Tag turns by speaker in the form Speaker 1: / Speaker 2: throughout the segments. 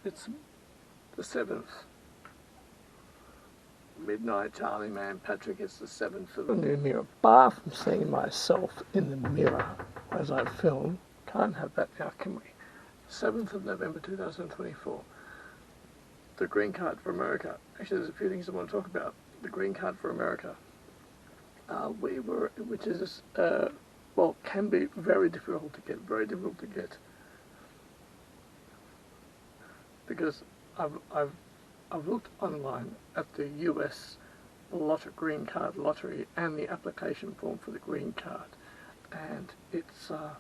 Speaker 1: It's the 7th. Midnight Charlie Man Patrick, it's the 7th of the new mirror. Bar from seeing myself in the mirror as I film. Can't have that now, can we? 7th of November 2024. The green card for America. Actually, there's a few things I want to talk about. The green card for America. Which is, well, can be very difficult to get, because I've looked online at the US green card lottery and the application form for the green card, and it's a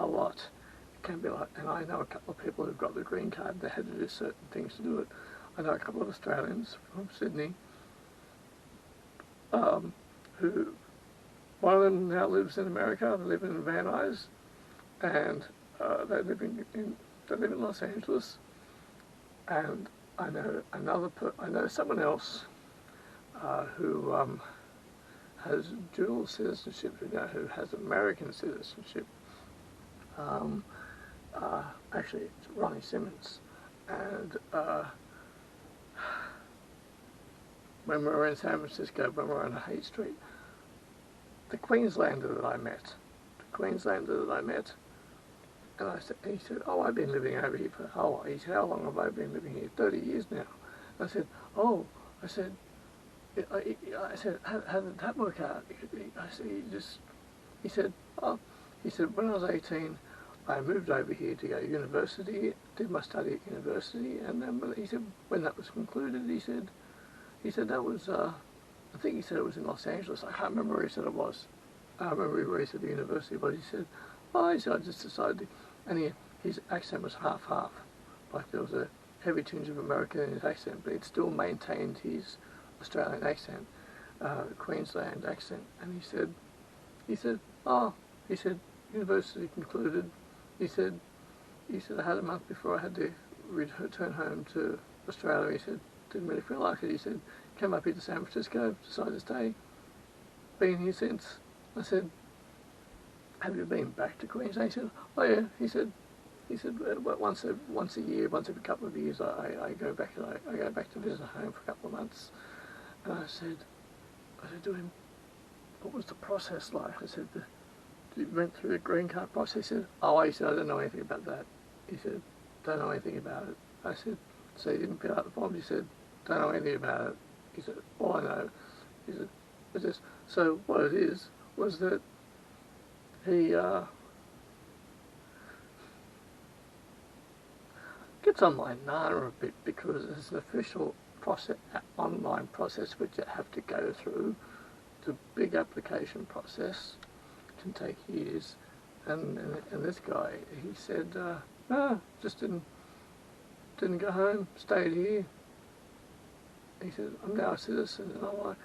Speaker 1: lot. It can be a lot, and I know a couple of people who've got the green card. They had to do certain things to do it. I know a couple of Australians from Sydney who, one of them now lives in America. They live in Van Nuys, and they live in Los Angeles. And I know someone else who has dual citizenship, who has American citizenship. Actually, it's Ronnie Simmons, and when we were in San Francisco, when we were on Hay Street, the Queenslander that I met, and he said, "Oh, I've been living over here for how long?" He said, "How long have I been living here?" 30 years now. And I said, "Oh," I said, how did that work out? He said, "When I was 18, I moved over here to go to university, did my study at university, and then," he said, "when that was concluded," he said that was, I think he said it was in Los Angeles. I can't remember where he said it was. I remember where he said the university was. He said, "Oh," he said, "I just decided to," and his accent was half-half. Like there was a heavy tinge of American in his accent, but he'd still maintained his Australian accent, Queensland accent. And he said, "University concluded." He said, "I had a month before I had to return home to Australia." He said, "Didn't really feel like it." He said, "Came up here to San Francisco, decided to stay. Been here since." I said, "Have you been back to Queensland?" He said, "Oh yeah." He said, once a year, once every couple of years, I go back to visit home for a couple of months." And I said to him, "What was the process like?" I said, "You went through the green card process?" He said, "Oh," he said, "I don't know anything about that." He said, "Don't know anything about it." I said, "So you didn't fill out the forms?" He said, "Don't know anything about it." He said, "All I know," he said, "was this." So what it is was that he gets on my nana a bit, because it's an official process, online process which you have to go through. It's a big application process, it can take years, and this guy, he said, "No, just didn't go home, stayed here." He said, "I'm now a citizen," and I'm like,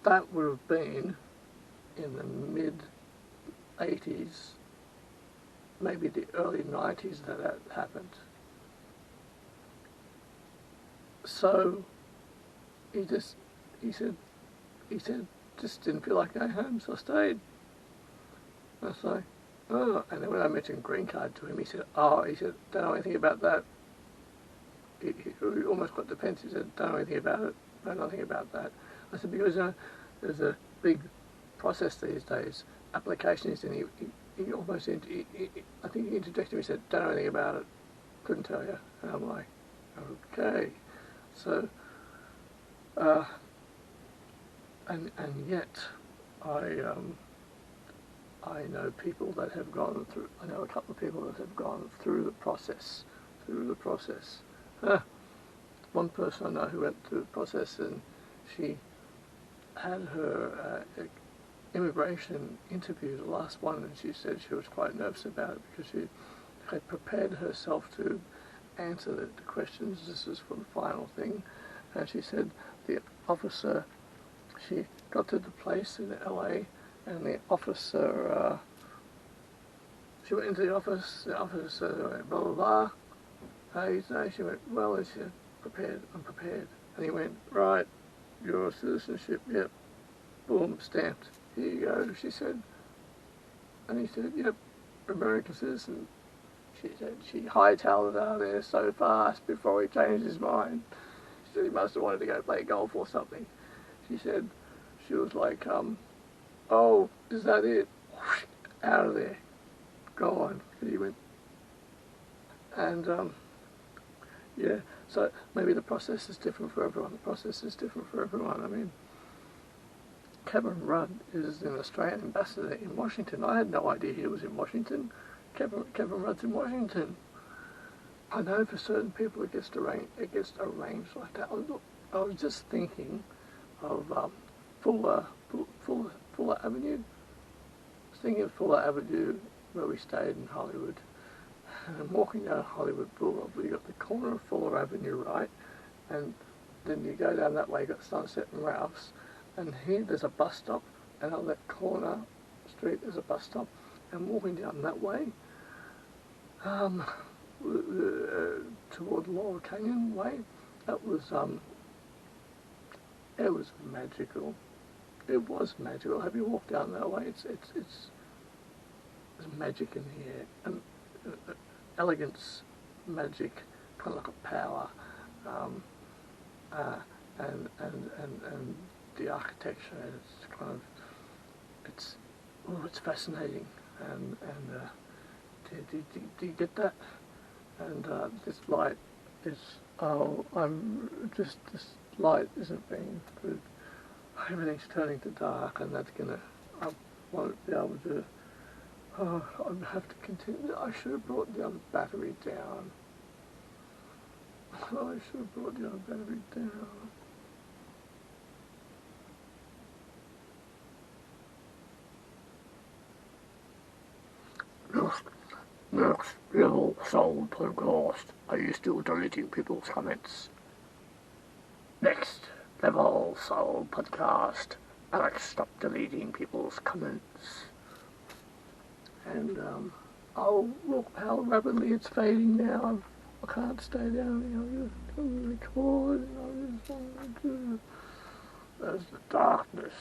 Speaker 1: that would have been in the mid-80s, maybe the early 90s that happened. So he said, "Just didn't feel like going home, so I stayed." I was like, "Oh," and then when I mentioned green card to him, he said, "Oh," he said, "Don't know anything about that." He almost got defensive. He said, "Don't know anything about it, know nothing about that." I said, "Because there's a big process these days, applications," and he almost, I think he interjected me, he said, "Don't know anything about it, couldn't tell you." And I'm like, okay. So, and yet, I know people that have gone through, I know a couple of people that have gone through the process. One person I know who went through the process, and she had her immigration interview, the last one, and she said she was quite nervous about it because she had prepared herself to answer the questions. This is for the final thing. And she said the officer, she got to the place in LA, and the officer, she went into the officer went, blah, blah, blah. How do you say? She went, "Well," and she said, "I'm prepared." And he went, "Right, your citizenship, yep." Boom, stamped. "Here you go," she said. And he said, "Yep, American citizen." She said she hightailed it out of there so fast before he changed his mind. She said he must have wanted to go play golf or something. She said she was like, oh, is that it? Out of there. Gone. And he went. And, yeah, so maybe the process is different for everyone. The process is different for everyone. I mean, Kevin Rudd is an Australian ambassador in Washington. I had no idea he was in Washington. Kevin Rudd's in Washington. I know for certain people it gets arranged like that. I was just thinking of Fuller Avenue. I was thinking of Fuller Avenue where we stayed in Hollywood. And I'm walking down Hollywood Boulevard. You got the corner of Fuller Avenue, right? And then you go down that way, you got Sunset and Ralph's. And here there's a bus stop, and on that corner street there's a bus stop. And walking down that way, toward Laurel Canyon way, that was it was magical. It was magical. Have you walked down that way? It's there's magic in the air, and elegance, magic, kind of like a power, and the architecture. It's kind of it's fascinating, and do you get that? And this light is this light isn't being good. Everything's turning to dark, and that's gonna. I won't be able to. Oh, I have to continue. I should have brought the other battery down. Oh, I should have brought the other battery down. Next level soul podcast. Are you still deleting people's comments? Next level soul podcast. Alex, stop deleting people's comments. And oh look how rapidly it's fading now. I can't stay down here. I'm just recording. I just want to. As the darkness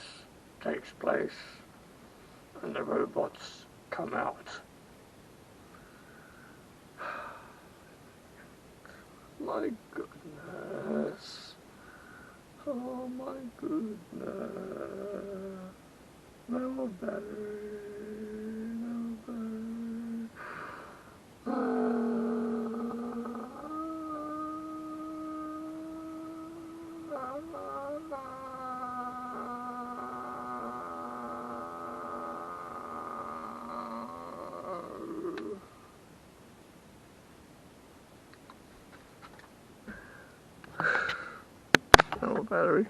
Speaker 1: takes place and the robots come out. My goodness. Oh my goodness. No battery. No battery. No battery.